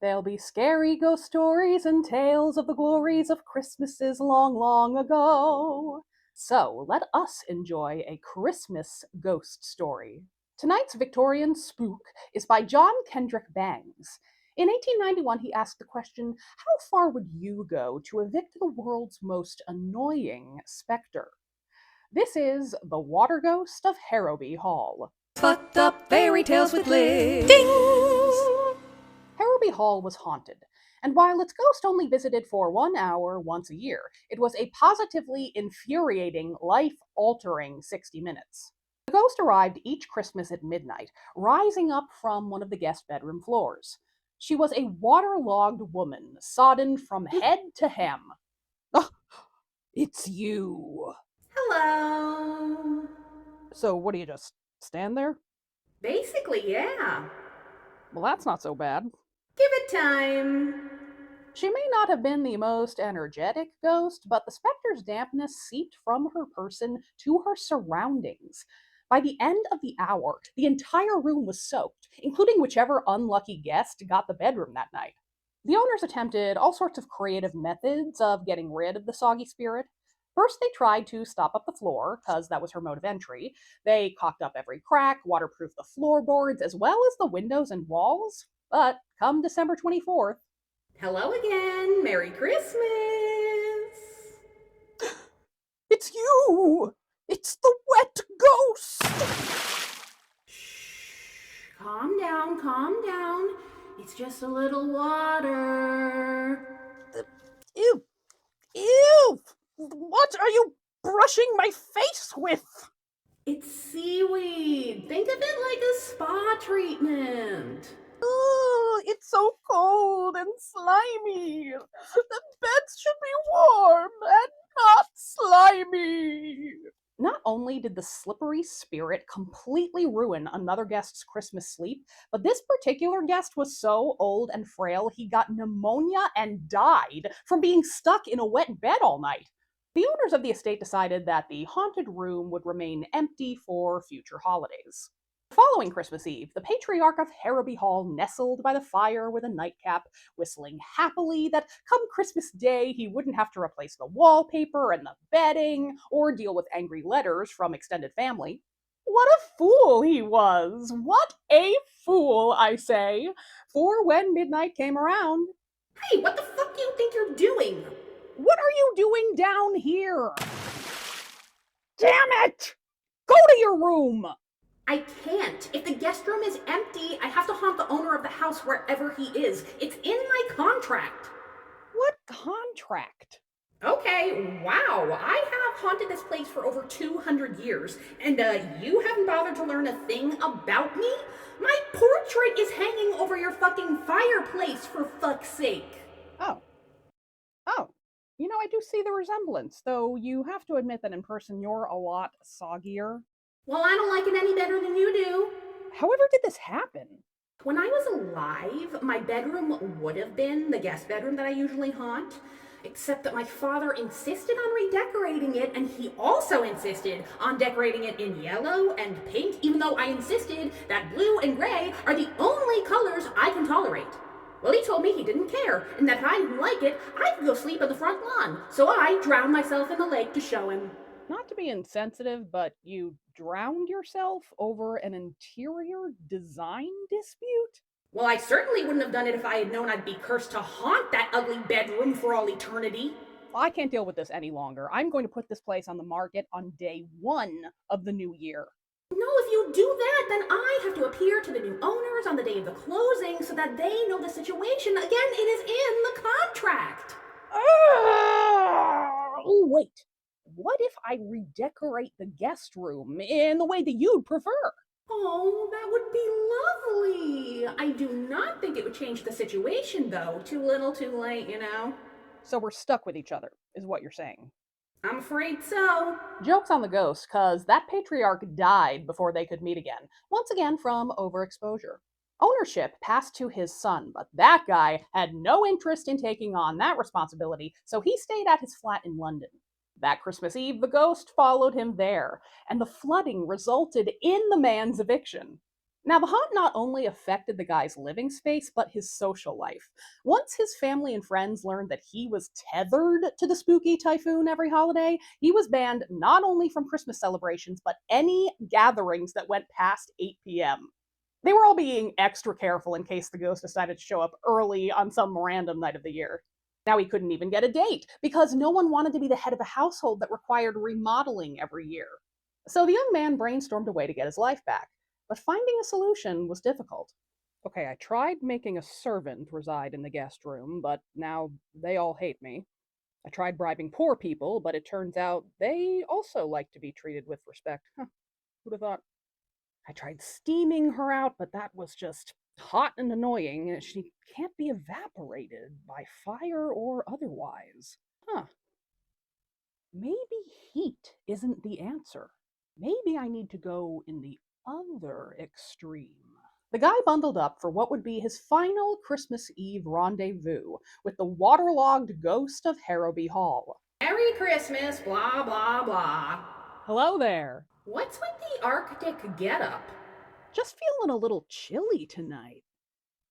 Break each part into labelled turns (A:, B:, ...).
A: There'll be scary ghost stories and tales of the glories of Christmases long, long ago. So let us enjoy a Christmas ghost story. Tonight's Victorian spook is by John Kendrick Bangs. In 1891, he asked the question, how far would you go to evict the world's most annoying specter? This is The Water Ghost of Harrowby Hall.
B: Fucked up fairy tales with Liz.
A: Harrowby Hall was haunted, and while its ghost only visited for 1 hour once a year, it was a positively infuriating, life-altering 60 minutes. The ghost arrived each Christmas at midnight, rising up from one of the guest bedroom floors. She was a waterlogged woman, sodden from head to hem. Oh, it's you.
C: Hello.
A: So what do you just stand there?
C: Basically, yeah.
A: Well, that's not so bad.
C: Give it time.
A: She may not have been the most energetic ghost, but the specter's dampness seeped from her person to her surroundings. By the end of the hour, the entire room was soaked, including whichever unlucky guest got the bedroom that night. The owners attempted all sorts of creative methods of getting rid of the soggy spirit. First, they tried to stop up the floor, because that was her mode of entry. They caulked up every crack, waterproofed the floorboards, as well as the windows and walls. But come December 24th,
C: Hello again. Merry Christmas.
A: it's you! It's the wet ghost!
C: Shh. Calm down, calm down. It's just a little water.
A: Ew! Ew! What are you brushing my face with?
C: It's seaweed. Think of it like a spa treatment.
A: Oh, it's so cold and slimy. The beds should be warm and not slimy. Not only did the slippery spirit completely ruin another guest's Christmas sleep, but this particular guest was so old and frail he got pneumonia and died from being stuck in a wet bed all night. The owners of the estate decided that the haunted room would remain empty for future holidays. Following Christmas Eve, the patriarch of Harrowby Hall nestled by the fire with a nightcap, whistling happily that come Christmas Day he wouldn't have to replace the wallpaper and the bedding or deal with angry letters from extended family. What a fool he was! What a fool, I say! For when midnight came around,
C: Hey, what the fuck do you think you're doing?
A: what are you doing down here? Damn it! Go to your room!
C: I can't. If the guest room is empty, I have to haunt the owner of the house wherever he is. It's in my contract.
A: What contract?
C: Okay, wow. I have haunted this place for over 200 years, and you haven't bothered to learn a thing about me? My portrait is hanging over your fucking fireplace, for fuck's sake.
A: Oh. You know, I do see the resemblance, though you have to admit that in person you're a lot soggier.
C: Well, I don't like it any better than you do.
A: However did this happen?
C: When I was alive, my bedroom would have been the guest bedroom that I usually haunt, except that my father insisted on redecorating it, and he also insisted on decorating it in yellow and pink, even though I insisted that blue and gray are the only colors I can tolerate. Well, he told me he didn't care, and that if I didn't like it, I could go sleep on the front lawn, so I drowned myself in the lake to show him.
A: Not to be insensitive, but you drowned yourself over an interior design dispute?
C: Well, I certainly wouldn't have done it if I had known I'd be cursed to haunt that ugly bedroom for all eternity.
A: I can't deal with this any longer. I'm going to put this place on the market on day 1 of the new year.
C: No, if you do that, then I have to appear to the new owners on the day of the closing so that they know the situation. Again, it is in the contract.
A: Oh, wait. What if I redecorate the guest room in the way that you'd prefer?
C: Oh, that would be lovely. I do not think it would change the situation, though. Too little, too late, you know?
A: So we're stuck with each other, is what you're saying.
C: I'm afraid so.
A: Joke's on the ghost, cause that patriarch died before they could meet again, once again from overexposure. Ownership passed to his son, but that guy had no interest in taking on that responsibility, so he stayed at his flat in London. That Christmas Eve, the ghost followed him there, and the flooding resulted in the man's eviction. Now, the haunt not only affected the guy's living space, but his social life. Once his family and friends learned that he was tethered to the spooky typhoon every holiday, he was banned not only from Christmas celebrations, but any gatherings that went past 8 p.m. They were all being extra careful in case the ghost decided to show up early on some random night of the year. Now he couldn't even get a date because no one wanted to be the head of a household that required remodeling every year. So the young man brainstormed a way to get his life back, but finding a solution was difficult. Okay, I tried making a servant reside in the guest room, but now they all hate me. I tried bribing poor people, but it turns out they also like to be treated with respect. Huh, who'd have thought? I tried steaming her out, but that was just hot and annoying. She can't be evaporated by fire or otherwise. Huh. Maybe heat isn't the answer. Maybe I need to go in the other extreme. The guy bundled up for what would be his final Christmas Eve rendezvous with the waterlogged ghost of Harrowby Hall.
C: Merry Christmas, blah, blah, blah.
A: Hello there.
C: What's with the Arctic getup?
A: Just feeling a little chilly tonight.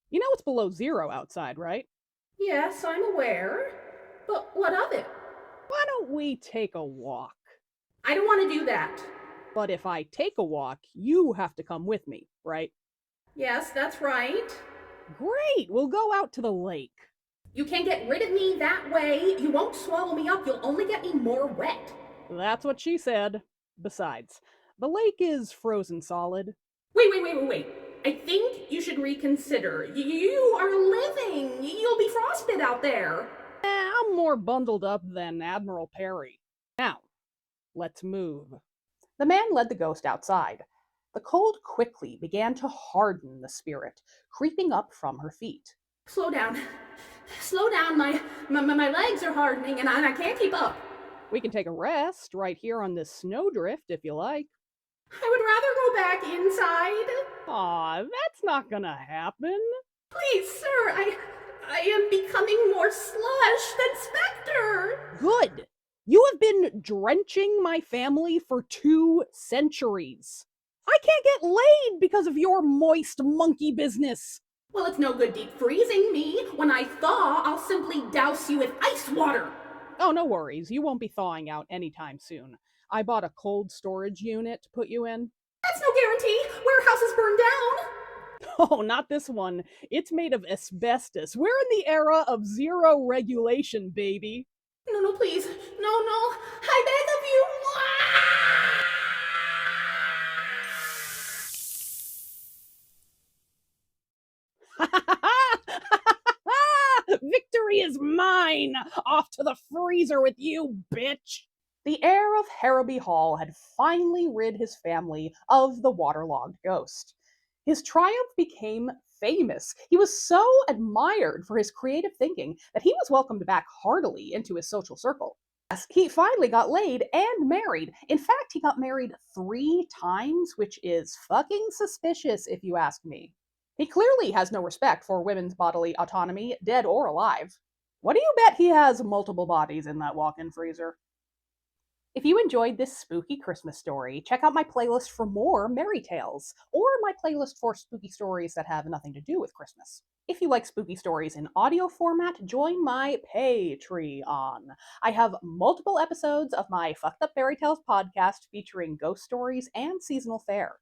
A: You know it's below zero outside, right?
C: Yes, I'm aware. But what of it?
A: Why don't we take a walk?
C: I don't want to do that.
A: But if I take a walk, you have to come with me, right?
C: Yes, that's right.
A: Great, we'll go out to the lake.
C: You can't get rid of me that way. You won't swallow me up. You'll only get me more wet.
A: That's what she said. Besides, the lake is frozen solid.
C: Wait. I think you should reconsider. You are living. You'll be frostbit out there.
A: I'm more bundled up than Admiral Perry. Now, let's move. The man led the ghost outside. The cold quickly began to harden the spirit, creeping up from her feet.
C: Slow down. My legs are hardening and I can't keep up.
A: We can take a rest right here on this snowdrift if you like.
C: I would rather go back inside.
A: Aw, that's not gonna happen.
C: Please, sir, I am becoming more slush than specter.
A: Good. You have been drenching my family for 2 centuries. I can't get laid because of your moist monkey business.
C: Well, it's no good deep freezing me. When I thaw, I'll simply douse you with ice water.
A: Oh, no worries. You won't be thawing out anytime soon. I bought a cold storage unit to put you in.
C: That's no guarantee. Warehouses burn down.
A: Oh, not this one. It's made of asbestos. We're in the era of zero regulation, baby.
C: No, please. No. I beg of
A: you. Victory is mine! Off to the freezer with you, bitch! The heir of Harrowby Hall had finally rid his family of the waterlogged ghost. His triumph became famous. He was so admired for his creative thinking that he was welcomed back heartily into his social circle. He finally got laid and married. In fact, he got married 3 times, which is fucking suspicious if you ask me. He clearly has no respect for women's bodily autonomy, dead or alive. What do you bet he has multiple bodies in that walk-in freezer? If you enjoyed this spooky Christmas story, check out my playlist for more Merry Tales, or my playlist for spooky stories that have nothing to do with Christmas. If you like spooky stories in audio format, join my Patreon. I have multiple episodes of my Fucked Up Fairy Tales podcast featuring ghost stories and seasonal fare.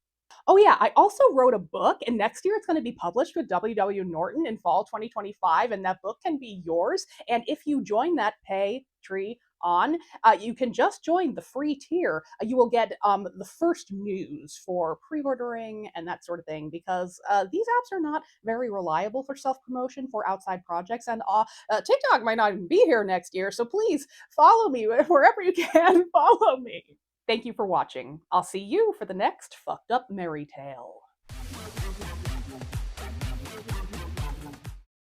A: Oh yeah, I also wrote a book, and next year it's going to be published with W.W. Norton in fall 2025, and that book can be yours. And if you join that Patreon, you can just join the free tier. You will get the first news for pre-ordering and that sort of thing, because these apps are not very reliable for self-promotion for outside projects, and TikTok might not even be here next year, so please follow me wherever you can. Follow me. Thank you for watching. I'll see you for the next Fucked Up Merry Tale.